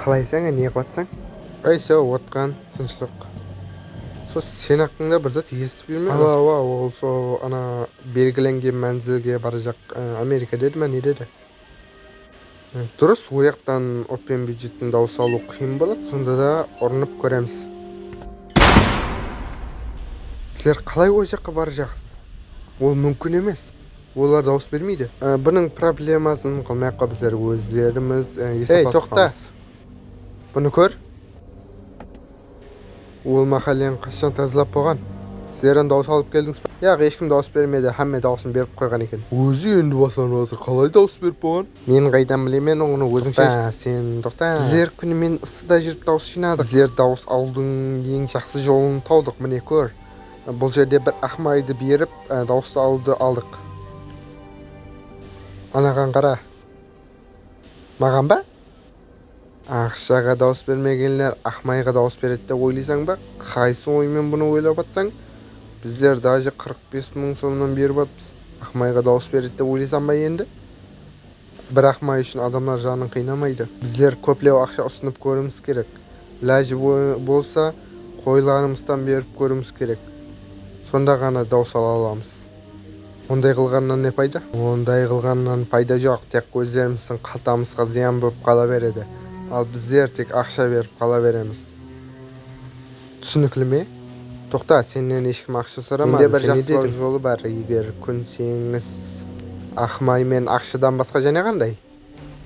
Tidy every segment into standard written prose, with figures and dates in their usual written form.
қалайсың, не қылатсың? Со отқан тыныштық. Со сен хақыңда бір зат естіп жүрмін. Ала ол со ана белгіленген мәнзілге бара жақ Америка деді ма, не деді? Дұрыс, ояқтан Open Budget'тің дауыс алу қиын болады, сонда да ұрынып көреміз. Сіздер қалай ой жаққа бара жақсыз? Ол мүмкін емес. Олар дауыс бермейді. Бұның проблемасын қылмайыққа біздер өздеріміз есеп тоқта. Бұны көр. Ол мақален қашан тазалап болған? Сіздерін дауыс алып келдіңіз ба? Яғы ешкім дауыс бермеді, әмме дауысын беріп қойған екен. Өзі енді басынан отыр, қалай дауыс беріп болған? Мен қайдан білемен, оны өзің шеш. Сен тоқта. Біздер күнімен ысыда жүріп дауыс жинадық. Біздер дауыс алудың ең жақсы жолын таудық, міне көр. Бұл жерде бір ақмайды беріп, дауыс алуды алдық. Анаған қара. Маған ба? Ақшаға дауыс бермегенлер ақмайға дауыс береді деп ойлайсың ба? Қайсы оймен бұны ойлап атсаң? Біздер даже 45 мың сомнан беріп атпыз. Ақмайға дауыс береді деп ойлайсың ба енді? Бір ақмай үшін адамдар жанын қинамайды. Біздер көплеу ақша ұсынып көріміз керек. Ләжі болса, қойларымыздан беріп көріміз керек. Сонда ғана дауыс ала аламыз. Ондай қылғаннан не пайда? Ондай қылғаннан пайда жоқ, тек өздеріміздің қалтамызға зиян болып қала береді. Ал біздер тек ақша беріп қала береміз. Түсінікті ме? Тоқта, сенен ешкім ақша сұрамады. Менде бір жақсылау жолы бар. Егер күнсеңіз ақмай мен ақшадан басқа және қандай?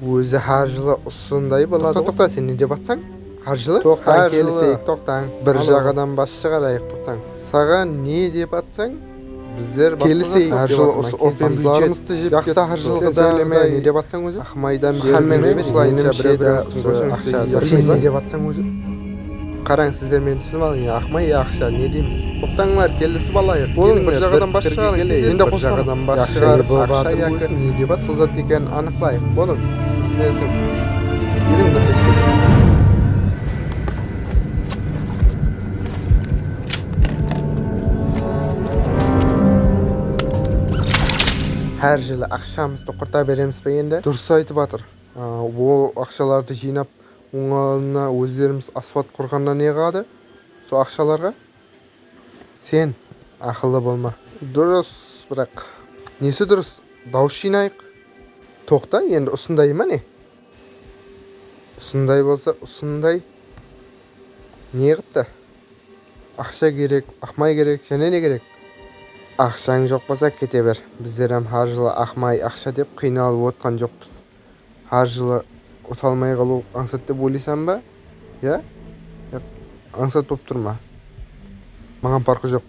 Өзі әр жылы ұсындай болады. Тоқта, сен не деп атсаң? Әр жылы? Тоқтаң, келісейік, тоқтаң. Bir жағадан бас шығарайық, тоқтаң. Саған не деп атсаң? Біздер келісейік, әр жылы Open Budget'ті жеп жақсы әр жылғы да не деп атсаң өзі? Ақмайдан беріп осылайынша ақша. Сен не деп атсаң өзі? Қараң, сіздер мен түсініп алың, ақмай ақша, не дейміз? Тоқтаңлар, келісіп алайық. Болың, бір жағадан бас шығарың. Енді бір жағадан бас шығарып, ақша які не деп ат? Сылзат екенін анықлайық. Болың, сіздерсің. Елің бірлесіп. Әр жылы ақшамызды құрта береміз бе енді? Дұрыс айтып жатыр. Ол ақшаларды жинап, оңалына өздеріміз асфальт құрғанда не қалады? Со ақшаларға? Сен ақылы болма. Дұрыс, бірақ несі дұрыс? Дауыс жинайық. Тоқта, енді ұсындай ма не? Ұсындай болса, ұсындай не қыпты? Ақша керек, ақмай керек, және не керек? Ақшаң жоқ болса кете бер. Біздер әр жылы ақмай ақша деп қиналып отқан жоқпыз. Әр жылы ұталмай қалу аңсат деп ойлайсың ба? Я? Аңсат болып тұрма. Маған парқы жоқ.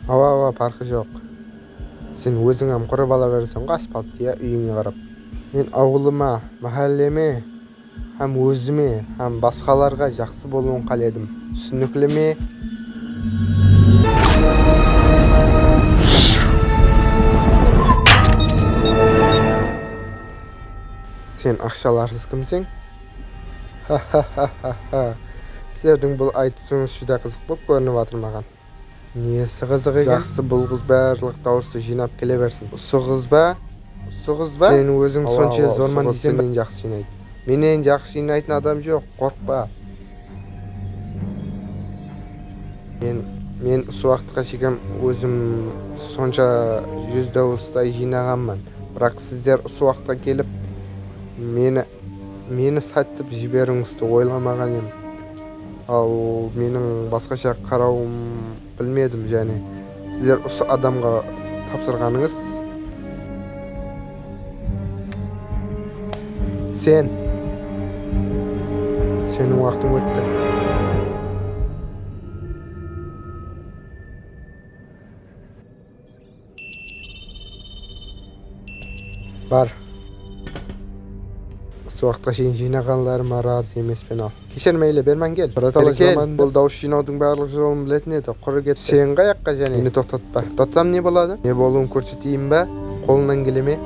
Ава, парқы жоқ. Сен өзің құрып ала берсің ғой асфальтты, үйіңе қарап. Мен ауылыма, махаллеме, һәм өзіме, һәм басқаларға жақсы болуын қаледім. Түсінікті ме? Сен ақшаларсыз кімсің? Сіздердің бұл айтысыңыз жүдә қызық болып көрініп жатыр маған. Несі қызық екен? Жақсы бұл қыз барлық дауысты жинап келе берсін. Осы қыз ба? Сен өзің сонша зорман дейсің, мен жақсы жинайды. Менен жақсы жинайтын адам жоқ, қорқпа. Мен осы уақытқа шейін өзім сонша 100 дауыстай жинағанмын. Бірақ сіздер осы уақытқа келіп мені сатып жіберіңізді ойламаған ем. Ал менің басқаша қарауым білмедім, және сіздер осы адамға тапсырғаныңыз. Сенің уақытың өтті. Бар. Осы уақытқа шейін жинағанларыма разы емеспін ал. Кешірмейлі, бермен кел. Бұл дауыс жинаудың барлық жолын білетін еді. Құры кетті. Сен қаяққа және? Мені тоқтатпа. Тоқтатсам не болады? Не болуын көрсетейін ба? Қолынан келе ме?